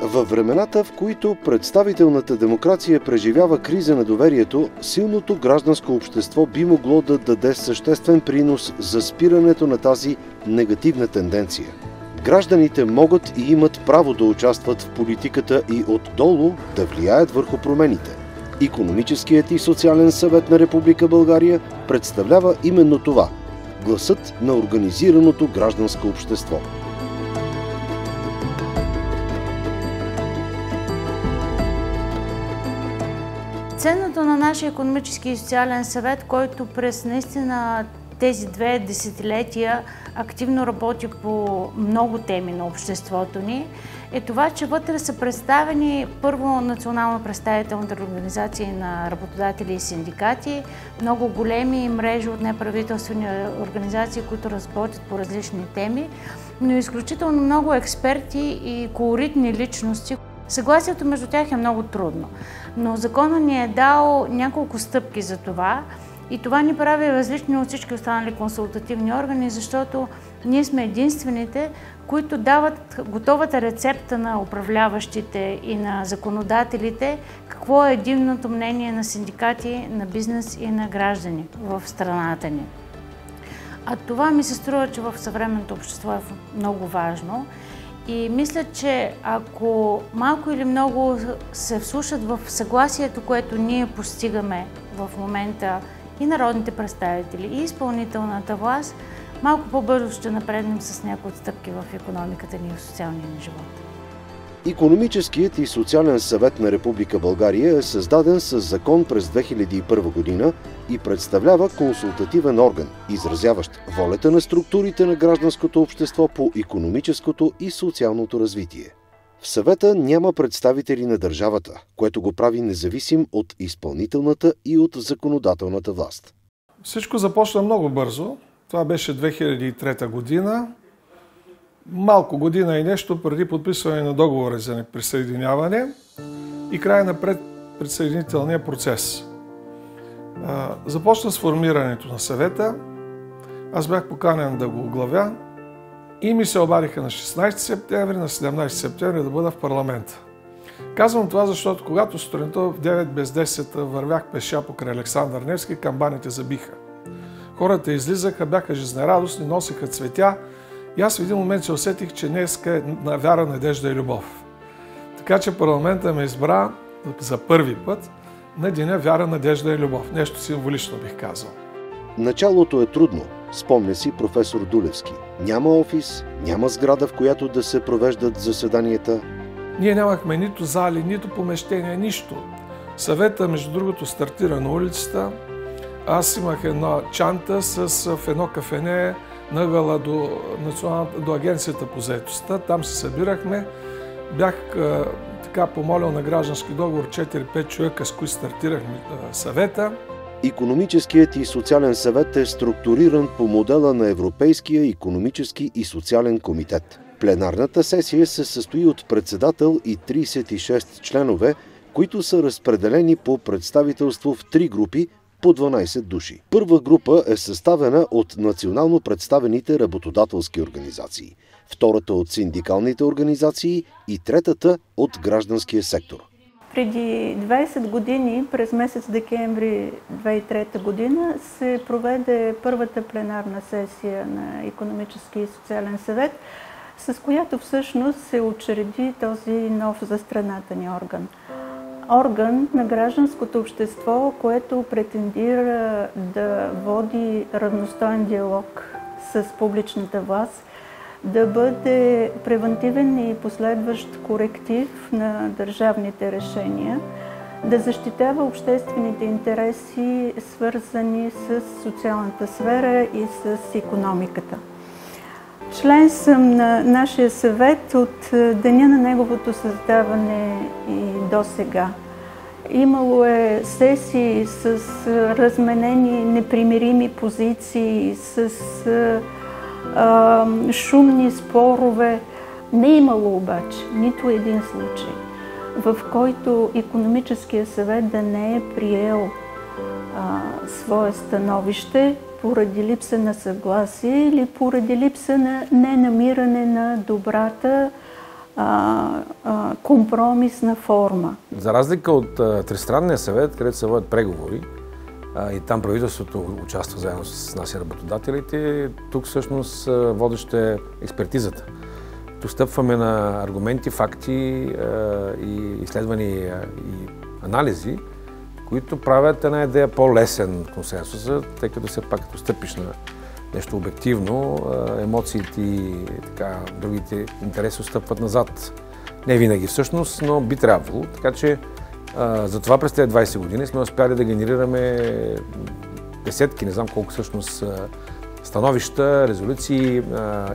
Във времената, в които представителната демокрация преживява криза на доверието, силното гражданско общество би могло да даде съществен принос за спирането на тази негативна тенденция. Гражданите могат и имат право да участват в политиката и отдолу да влияят върху промените. Икономическият и социален съвет на Република България представлява именно това – гласът на организираното гражданско общество. Ценното на нашия икономически и социален съвет, който през наистина тези 2 десетилетия активно работи по много теми на обществото ни, е това, че вътре са представени първо национално представителните организации на работодатели и синдикати, много големи мрежи от неправителствени организации, които работят по различни теми, но изключително много експерти и колоритни личности. Съгласието между тях е много трудно, но законът ни е дал няколко стъпки за това и това ни прави различни от всички останали консултативни органи, защото ние сме единствените, които дават готовата рецепта на управляващите и на законодателите какво е единното мнение на синдикати, на бизнес и на граждани в страната ни. А това ми се струва, че в съвременното общество е много важно. И мисля, че ако малко или много се вслушат в съгласието, което ние постигаме в момента и народните представители, и изпълнителната власт, малко по-бързо ще напреднем с някои отстъпки в икономиката ни и в социалния ни живот. Икономическият и социален съвет на Република България е създаден с закон през 2001 година и представлява консултативен орган, изразяващ волята на структурите на гражданското общество по икономическото и социалното развитие. В съвета няма представители на държавата, което го прави независим от изпълнителната и от законодателната власт. Всичко започна много бързо. Това беше 2003 година. Малко година и нещо преди подписване на договора за присъединяване и края на предприсъединителния процес. Започна с формирането на съвета. Аз бях поканен да го оглавя и ми се обадиха на 16 септември, на 17 септември да бъда в парламента. Казвам това, защото когато сутринта в 9 без 10 вървях пеша покрай Александър Невски, камбаните забиха. Хората излизаха, бяха жизнерадостни, носиха цветя и аз в един момент се усетих, че днеска е на вяра, надежда и любов. Така че парламента ме избра за първи път на деня вяра, надежда и любов. Нещо символично бих казал. Началото е трудно, спомня си професор Дулевски. Няма офис, няма сграда, в която да се провеждат заседанията. Ние нямахме нито зали, нито помещения, нищо. Съвета, между другото, стартира на улицата. Аз имах една чанта в едно кафене нагъла до агенцията по заетостта. Там се събирахме. Бях помолил на граждански договор 4-5 човека, с които стартирахме съвета. Икономическият и социален съвет е структуриран по модела на Европейския икономически и социален комитет. Пленарната сесия се състои от председател и 36 членове, които са разпределени по представителство в 3 групи по 12 души. Първа група е съставена от национално представените работодателски организации, втората от синдикалните организации и третата от гражданския сектор. Преди 20 години, през месец декември 2003 година, се проведе първата пленарна сесия на Икономически и социален съвет, с която всъщност се учреди този нов за страната ни орган. Орган на гражданското общество, което претендира да води равностоен диалог с публичната власт, да бъде превантивен и последващ коректив на държавните решения, да защитава обществените интереси, свързани с социалната сфера и с икономиката. Член съм на нашия съвет от деня на неговото създаване и до сега. Имало е сесии с разменени непримирими позиции, с шумни спорове. Не е имало обаче нито един случай, в който Икономическия съвет да не е приел свое становище поради липса на съгласие или поради липса на ненамиране на добрата компромисна форма. За разлика от Тристранния съвет, където се водят преговори, и там правителството участва заедно с нас и работодателите, тук всъщност водеща е експертизата. Тук стъпваме на аргументи, факти и изследвания и анализи, които правят една идея по-лесен консенсус, тъй като все пак като стъпиш на нещо обективно, емоциите и така, другите интереси отстъпват назад. Не винаги всъщност, но би трябвало. Така че затова през тези 20 години сме успяли да генерираме десетки, не знам колко всъщност становища, резолюции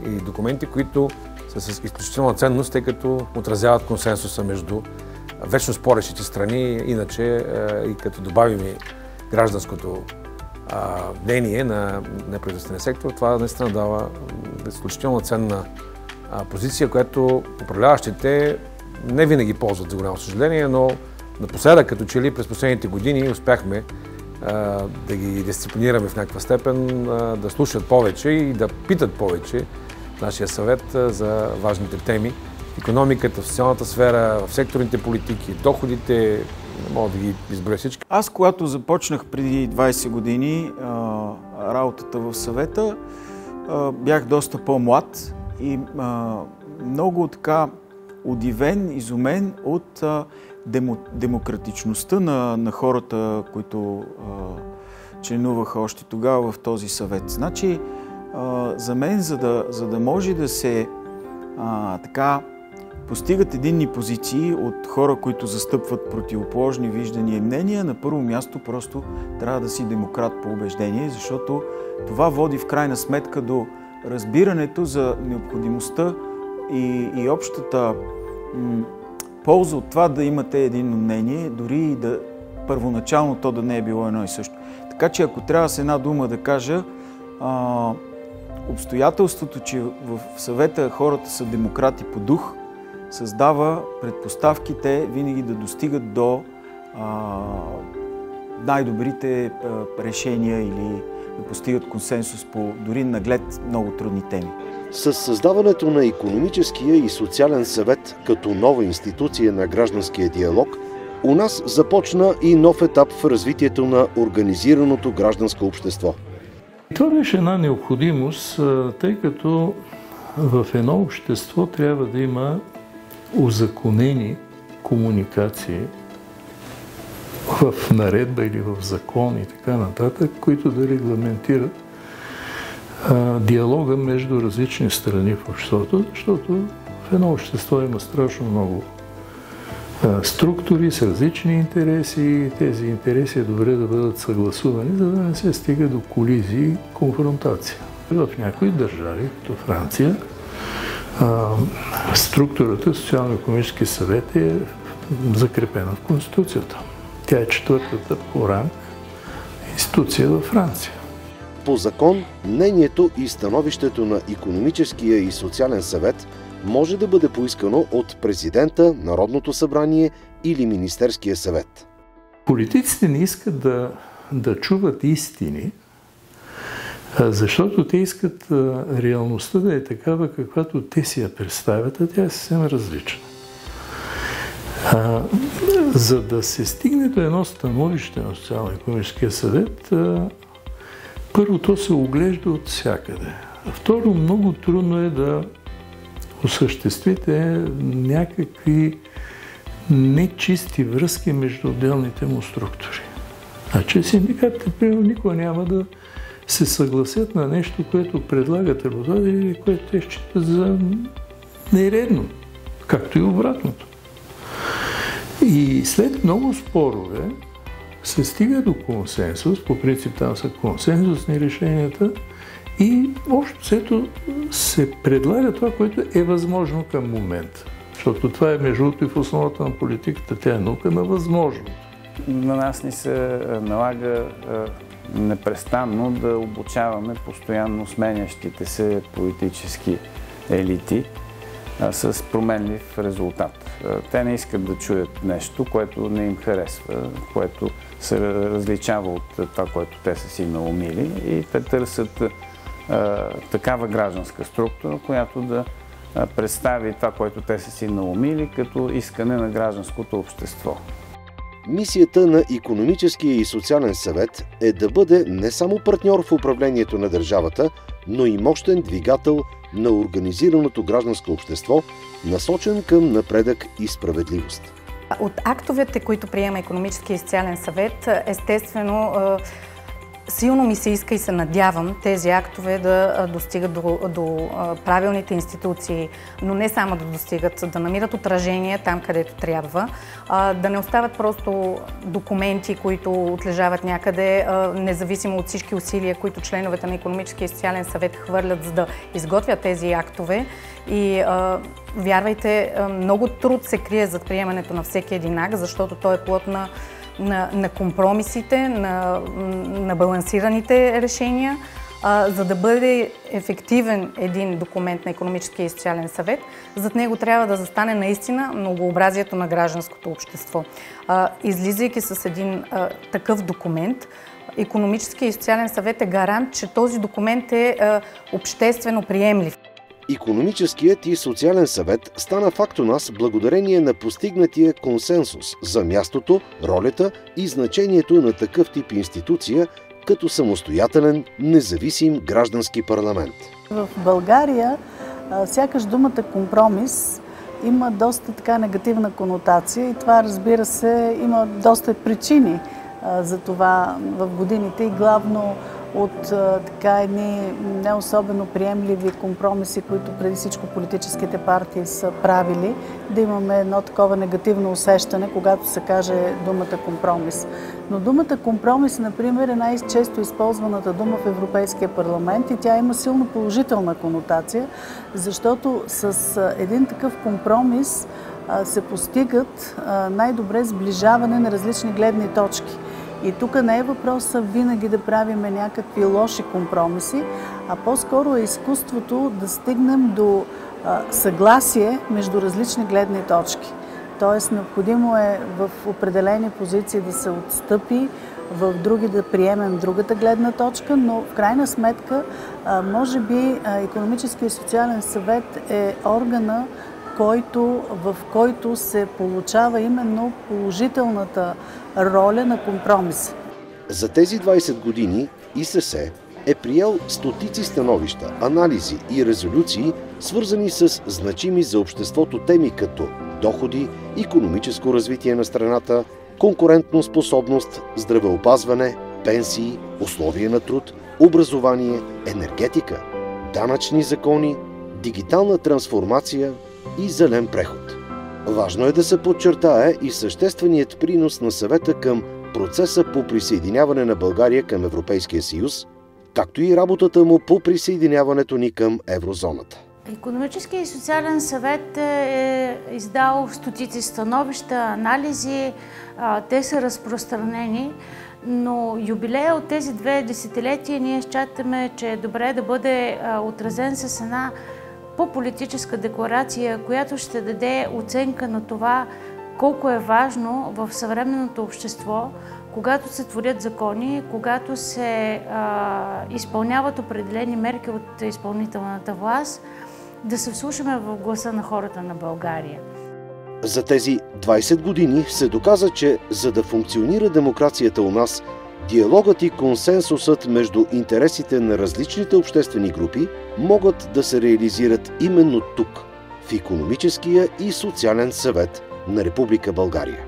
и документи, които са с изключителна ценност, тъй като отразяват консенсуса между вечно спорещите страни, иначе и като добавим и гражданското мнение на неправителствения сектор, това наистина дава изключително ценна позиция, която управляващите не винаги ползват, за голямо съжаление, но напоследък, като че ли през последните години успяхме да ги дисциплинираме в някаква степен, да слушат повече и да питат повече нашия съвет за важните теми. Икономиката, в социалната сфера, в секторните политики, доходите, не мога да ги изброя всички. Аз, когато започнах преди 20 години работата в съвета, бях доста по-млад и много така удивен, изумен от демократичността на хората, които членуваха още тогава в този съвет. Значи, за мен, за да може да се така постигат единни позиции от хора, които застъпват противоположни виждания и мнения, на първо място просто трябва да си демократ по убеждение, защото това води в крайна сметка до разбирането за необходимостта и общата полза от това да имате единно мнение, дори и да първоначално то да не е било едно и също. Така че ако трябва с една дума да кажа, обстоятелството, че в съвета хората са демократи по дух, създава предпоставките винаги да достигат до най-добрите решения или да постигат консенсус по дори наглед много трудни теми. С създаването на Икономическия и социален съвет като нова институция на гражданския диалог, у нас започна и нов етап в развитието на организираното гражданско общество. Това беше една необходимост, тъй като в едно общество трябва да има узаконени комуникации в наредба или в закон и така нататък, които да регламентират диалога между различни страни в обществото, защото в едно общество има страшно много структури с различни интереси и тези интереси е добре да бъдат съгласувани, за да не се стига до колизии и конфронтация. В някои държави, като Франция, структурата Социално-икономически съвет е закрепена в Конституцията. Тя е четвъртата по ранг институция във Франция. По закон, мнението и становището на Икономическия и социален съвет може да бъде поискано от президента, Народното събрание или Министерския съвет. Политиците не искат да чуват истини, защото те искат реалността да е такава, каквато те си я представят, а тя е съвсем различна. За да се стигне до едно становище на Социално-икономическия съвет, първо то се оглежда от всякъде. Второ, много трудно е да осъществите някакви нечисти връзки между отделните му структури. Значи синдикатите, примерно, никога няма да се съгласят на нещо, което предлагат работодатели или което те считат за нередно, както и обратното. И след много спорове се стига до консенсус, по принцип там са консенсусни решенията и общо взето се предлага това, което е възможно към момента. Защото това е между другото и в основата на политиката, тя е наука на възможното. На нас ни се налага непрестанно да обучаваме постоянно сменящите се политически елити с променлив резултат. Те не искат да чуят нещо, което не им харесва, което се различава от това, което те са си наумили и те търсят такава гражданска структура, която да представи това, което те са си наумили, като искане на гражданското общество. Мисията на Икономическия и социален съвет е да бъде не само партньор в управлението на държавата, но и мощен двигател на организираното гражданско общество, насочен към напредък и справедливост. От актовете, които приема Икономическия и социален съвет, естествено, силно ми се иска и се надявам тези актове да достигат до правилните институции, но не само да достигат, да намират отражение там, където трябва, да не остават просто документи, които отлежават някъде, независимо от всички усилия, които членовете на Икономическия и социален съвет хвърлят, за да изготвят тези актове. И вярвайте, много труд се крие зад приемането на всеки един акт, защото той е плод на компромисите, на балансираните решения. За да бъде ефективен един документ на Икономическия и социален съвет, зад него трябва да застане наистина многообразието на гражданското общество. Излизайки с един такъв документ, Икономическия и социален съвет е гарант, че този документ е обществено приемлив. Икономическият и социален съвет стана факт у нас благодарение на постигнатия консенсус за мястото, ролята и значението на такъв тип институция като самостоятелен, независим граждански парламент. В България сякаш думата компромис има доста така негативна конотация и това, разбира се, има доста причини за това в годините и главно от така едни не особено приемливи компромиси, които преди всичко политическите партии са правили, да имаме едно такова негативно усещане, когато се каже думата компромис. Но думата компромис, например, е най-често използваната дума в Европейския парламент и тя има силно положителна конотация, защото с един такъв компромис се постигат най-добре сближаване на различни гледни точки. И тук не е въпросът винаги да правим някакви лоши компромиси, а по-скоро е изкуството да стигнем до съгласие между различни гледни точки. Тоест, необходимо е в определени позиции да се отстъпи, в други да приемем другата гледна точка, но в крайна сметка, може би, Икономически и социален съвет е органа, в който се получава именно положителната роля на компромиса. За тези 20 години ИСС е приел стотици становища, анализи и резолюции, свързани с значими за обществото теми като доходи, икономическо развитие на страната, конкурентоспособност, здравеопазване, пенсии, условия на труд, образование, енергетика, данъчни закони, дигитална трансформация и зелен преход. Важно е да се подчертае и същественият принос на съвета към процеса по присъединяване на България към Европейския съюз, както и работата му по присъединяването ни към еврозоната. Икономическия и социален съвет е издал стотици становища, анализи, те са разпространени, но юбилея от тези 2 десетилетия ние считаме, че е добре да бъде отразен с една по-политическа декларация, която ще даде оценка на това колко е важно в съвременното общество, когато се творят закони, когато се изпълняват определени мерки от изпълнителната власт, да се вслушаме в гласа на хората на България. За тези 20 години се доказа, че за да функционира демокрацията у нас, диалогът и консенсусът между интересите на различните обществени групи могат да се реализират именно тук, в Икономическия и социален съвет на Република България.